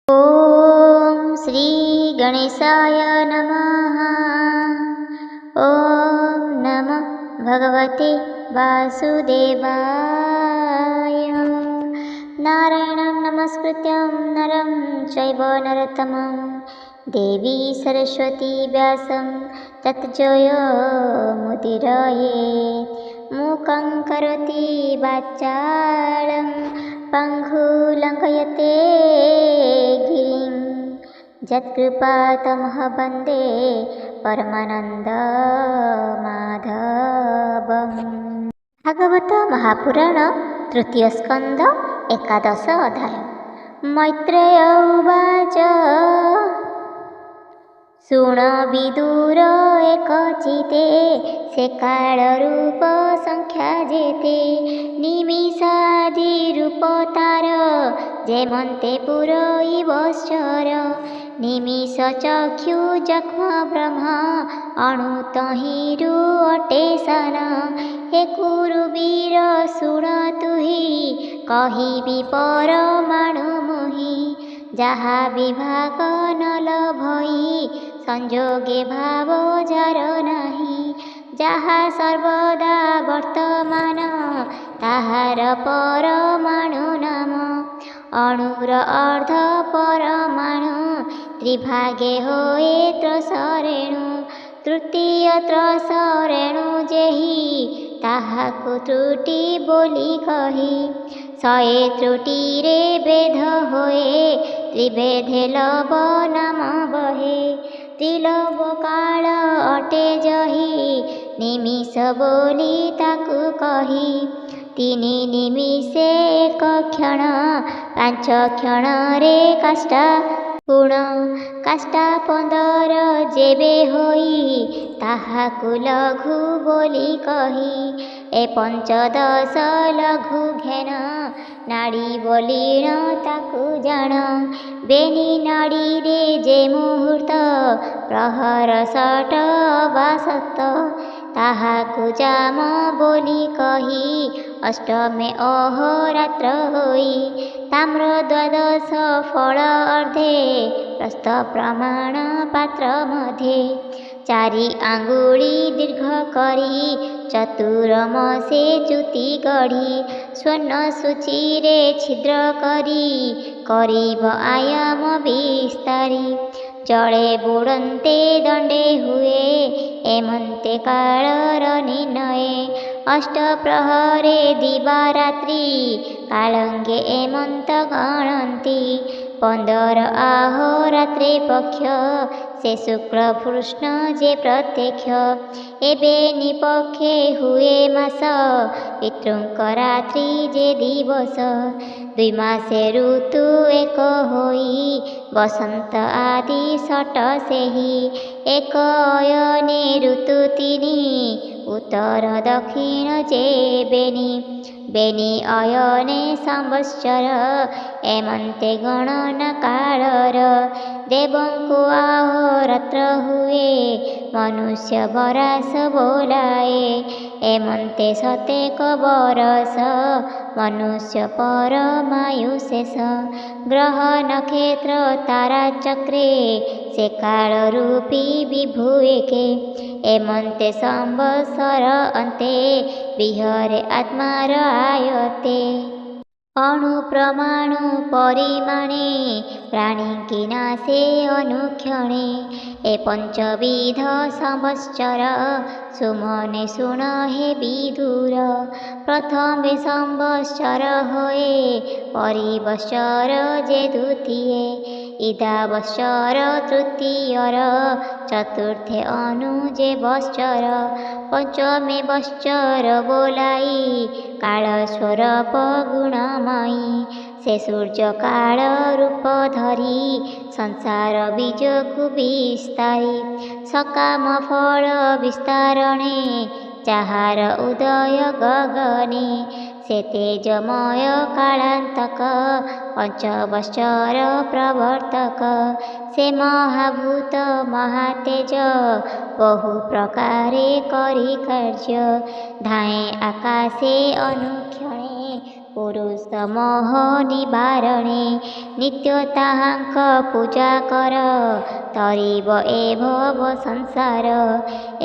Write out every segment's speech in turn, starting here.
ॐ श्री गणेशाय नमः। ॐ नमः भगवते वासुदेवाय। नारायणं नमस्कृत्यं नरं चैव नरोत्तमं देवी सरस्वती व्यासं तत्जयमुदीरयेत्। मूकं करोति वाचालं पङ्गुलङ्घयते गिरिं यत्कृपातमहं वन्दे परमानन्दमाधवम्। भागवत महापुराण तृतीय स्कंद एकादश अध्याय। मैत्रेय उवाच शुण विदुर एकचिते से कालरूप संख्या जेते निमिषादिरूप तार जेमन्ते पुरईवश्चर निमिष चक्षु जख्म ब्रह्म अणुतहिरु अटेसन हे कुरुवीर शुण तुहि कहिबि परमाणु मुहि जहा विभाग नल भई संजोगे भाव जार नाही जहा सर्वदा वर्तमान ताहार परमाणु नाम अणुर अर्ध परमाणु त्रिभागे होए त्रसरेणु तृतीय त्रसरेणु जेहि ताहाकु त्रुटि बोली कही शये त्रुटिरे भेद होए त्रिभेदे लव नाम बहे त्रिलव काल अटे जहि निमिष बोली ताकु कही तिनि निमिषे एक क्षण पांच क्षण रे काष्ठा गुण काष्ठा 15 जेबे होई ताहाकु लघु बोली कही ए 15 लघु घेन नाड़ी बोलीण ताकु जाण बेनी नाड़ी रे जे मुहूर्त प्रहर 60 वा 7 ताहाकु जाम बोली कही अष्टमे अहोरात्र होई ताम्र 12 फल अर्धे प्रस्थ प्रमाण पात्र मध्ये 4 आंगुली दीर्घ करी चतुरमसे च्युति गढ़ी स्वर्ण सूचीरे छिद्र करी करीब आयाम विस्तारी जड़े बुड़न्ते दंडे हुए एमन्ते कालर निर्णय अष्ट प्रहरे दिवारात्रि कालंगे एमंत गणन्ति 15 आहोरात्रे पक्ष से शुक्ल कृष्ण जे प्रत्यक्ष एबे निपक्षे हुए मास पितृंक रात्रि जे दिवस 2 मासे ऋतु एक होई बसंत आदि 6 सेहि एक अयने ऋतु 3 उत्तर दक्षिण जे बेनी अयने संवत्सर एमन्ते गणना कालर देवंकु आहोरात्र हुए मनुष्य बरास बोलाए एमन्ते सतेक बरस मनुष्य परमायु शेष ग्रह नक्षत्र तारा चक्रे से काल रूपी विभु एके एमन्ते संवत्सर अन्ते विहरे आत्मार आयते अणु प्रमाणु परिमाणे प्राणी किनाशे अनुक्षणे ए 5 संवत्सर सुमने शुण हे विदुर प्रथमे संवत्सर होए परिवत्सर जे द्वितीये इदा वत्सर तृतीयर चतुर्थे अनु जे वत्सर पंचमे वत्सर बोलाई काल स्वरूप गुणमयी से सूर्य काल रूप धरी संसार बीजकु विस्तारी सकाम फल विस्तारणे चाहार उदय गगने से तेजमय कालांतक 5 वत्सर प्रवर्तक से महाभूत महातेज बहु प्रकारे करी कार्य धाए आकाशे अनुक्षणे पुरुष मोह निवारणे नित्य ताहांक पूजा कर तरिब ए भव संसार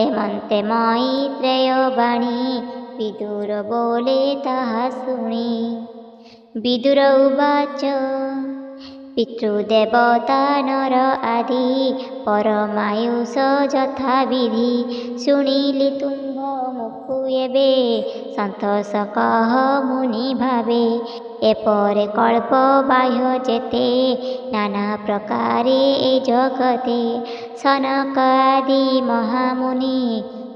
एमन्ते मैत्रेय बाणी विदुर बोले ताहा शुणी विदुर उवाच पितृदेवता नर आदि परमायुष यथा विधि शुणिली तुम्भ मुखु एबे सन्तोष कह मुनि भावे एपरे कल्प बाह्य जेते नाना प्रकारे ए जगते सनक आदि महामुनि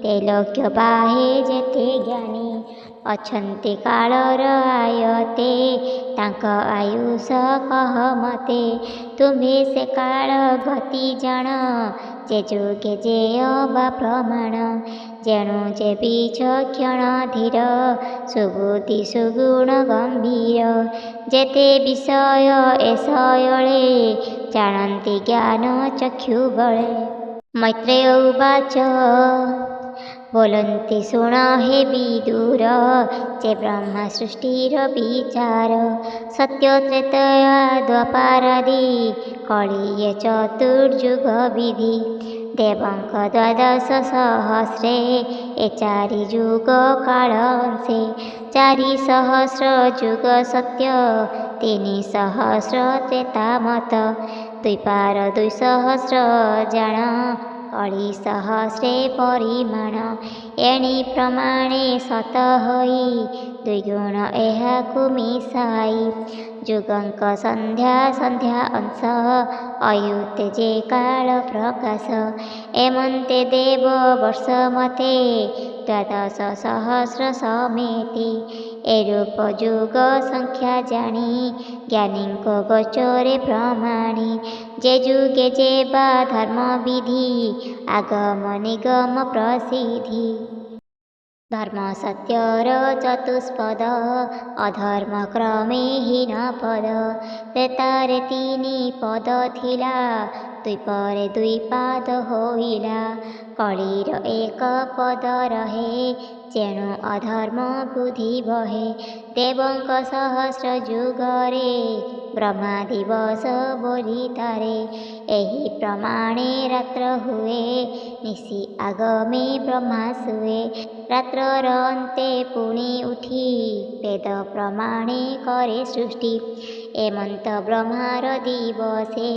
तेलक्य बाहे जेते ज्ञानी अछन्ति कालर आयते तांक आयुष कह मते तुम्हे से काल गति जाण जे जुगे जे अबा प्रमाण जेणु जे विचक्षण धीर सुबुद्धि सुगुण गंभीर जेते विषय एषयळे जानन्ति ज्ञान चक्षु बळे मैत्रेय उवाच बोलन्ति शुण हे विदुर जे ब्रह्मा सृष्टिर विचार सत्य त्रेतया द्वापारादि कलिये चतुर्युग विधि देवंक द्वादश सहस्रे ए चारि युग कालंसे 4,000 युग सत्य 3,000 त्रेता मत द्विपार 2,000 जाण कଳି सहस्रे परिमाण एणी प्रमाणे सत होई द्विगुण एहाकु मिसाई जुगंक संध्या संध्या अंश अयुते जे काल प्रकाश एमन्ते देव वर्ष मते 12,000 समेति एरूप जुग संख्या जानी ज्ञानीको गोचरे प्रमाणी जे जुगे जे बा धर्म विधि आगम निगम प्रसिद्धि धर्म सत्यर चतुष्पद अधर्म क्रमे हीन पद त्रेतारे 3 पद थिला द्विपरे 2 पाद होइला कलिर 1 पद रहे जेणु अधर्म बुद्धि बहे देवंक सहस्र जुगरे ब्रह्मा दिवस बोलितारे एही प्रमाणे रात्र हुए निशि आगमे ब्रह्मा सुए रात्रर अन्ते पुनि उठी वेद प्रमाणे करे सृष्टि एमन्त ब्रह्मार दिवसे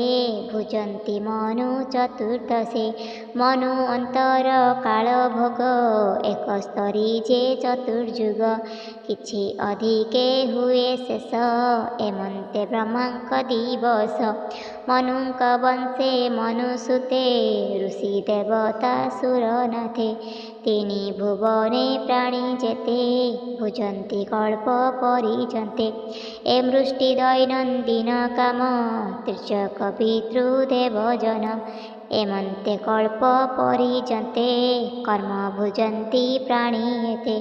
भुजन्ति मनु चतुर्दशे मनु अंतर काल भोग एकस्तरी जे चतुर्युग किछि अधिके हुए शेष एमन्ते ब्रह्मांक दिवस मनुंक वंशे मनुसुते ऋषि देवता सुरनाथे 3 भुवने प्राणी जेते भुजन्ति कल्प परिजन्ते ए मृष्टि दैनन्दिन काम त्रिचक पितृदेवजन एमन्ते कल्प परिजन्ते कर्म भुजन्ति प्राणीयते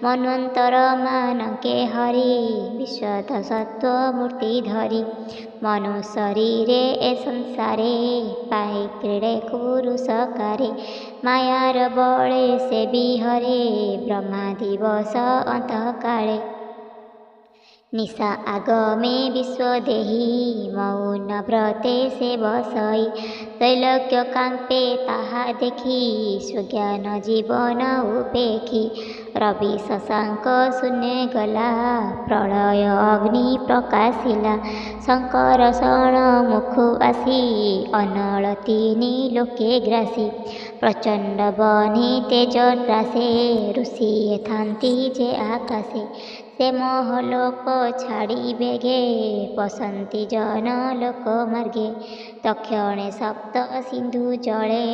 मन्वन्तर मानके हरि विश्वत सत्व मूर्ति धरि मनु शरीरे ए संसारे पाई क्रीडे कुरुषकारे मायार बळे से बिहरे ब्रह्मा दिवस अंतकाले निशा आगमे विश्वदेही मौन व्रते से बसई त्रैलोक्य कांपे ताहा देखी सुज्ञान जीवन उपेखी रवि शशांक शून्य गला प्रलय अग्नि प्रकाशिला शंकर शरण मुखु आसी अनल 3 लोके ग्रासी प्रचंड बनी तेज त्रासे ऋषि थांती जे आकाशे से मोहलोक छाड़ी बेगे बसंती जन लोक मार्गे दक्षिणे सप्त सिंधु जले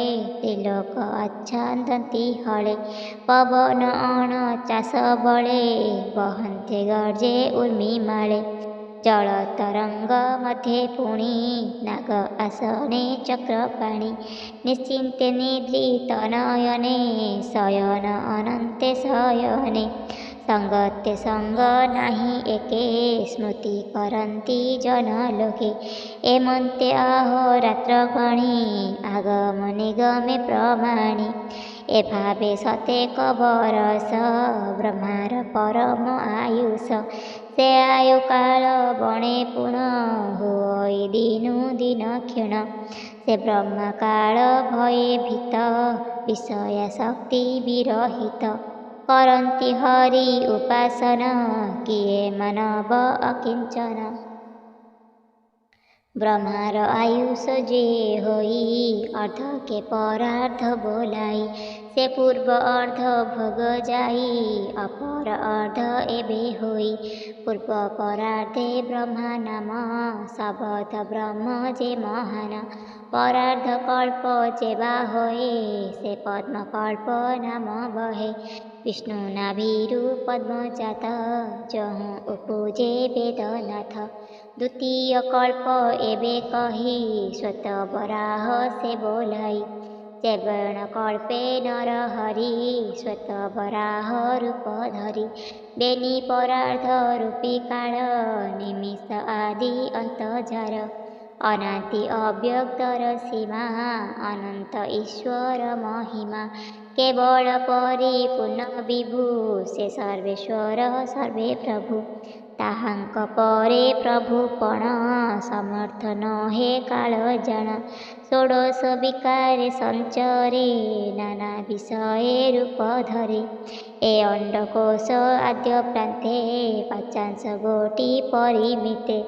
त्रिलोक आच्छादन्ति हले पवन अण चाष बले बहन्ते गर्जे उर्मी माले जल तरंग मध्ये पुणी नाग आसने चक्रपाणी निश्चिन्ते निद्रित नयने शयन अनन्ते शयने संगते संग नाही एके स्मृति करन्ति जन लोके एमन्ते अहोरात्र गणी आगम निगमे प्रमाणी एभावे सतेक बरस ब्रह्मार परम आयुष से आयु काल बणे पुण होई दिनु दिन क्षीण से ब्रह्म काल भये भीत विषय शक्ति विरहित करन्ति हरि उपासना किए मानव अकिंचन ब्रह्मार आयुष जे होई अर्ध के परार्ध बोलाई से पूर्व अर्ध भोग जाई अपर अर्ध एबे होई पूर्व परार्धे ब्रह्मा नाम शब्द ब्रह्म जे महान परार्ध कल्प जेबा होए से पद्म कल्प नाम बहे विष्णु नाभिरु पद्मजात जहु उपजे वेदनाथ द्वितीय कल्प एबे कही श्वेत बराह से बोलाई चैवण कल्पे नर हरि श्वेत बराह रूप धरी बेनी परार्ध रूपी काल निमिष आदि अंतजार अनादि अव्यक्तर सीमा अनंत ईश्वर महिमा केवल परिपूर्ण विभु से सर्वेश्वर सर्वे प्रभु ताहांक परे प्रभुपण समर्थ नहे काल जान षोडश विकार संचरे नाना विषय रूप धरे ए अंडकोश आद्य प्रान्ते पाचांश गोटी परिमिते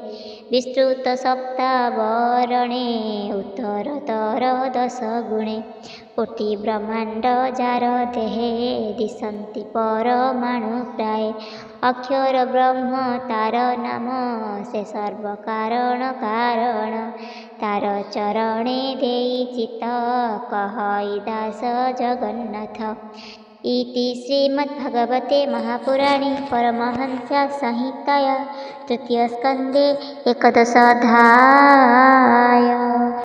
विस्तृत सप्तावरणे उत्तरतर दश गुणे कोटि ब्रह्मांड जार देहे दिशन्ति परमाणु प्राय अक्षर ब्रह्म तार नाम से सर्व कारण कारण तार चरणे देई चित्त कहई दास जगन्नाथ इति श्रीमद्भगवते महापुराणे परमहंस संहिताया तृतीय स्कंदे 11 अध्याय।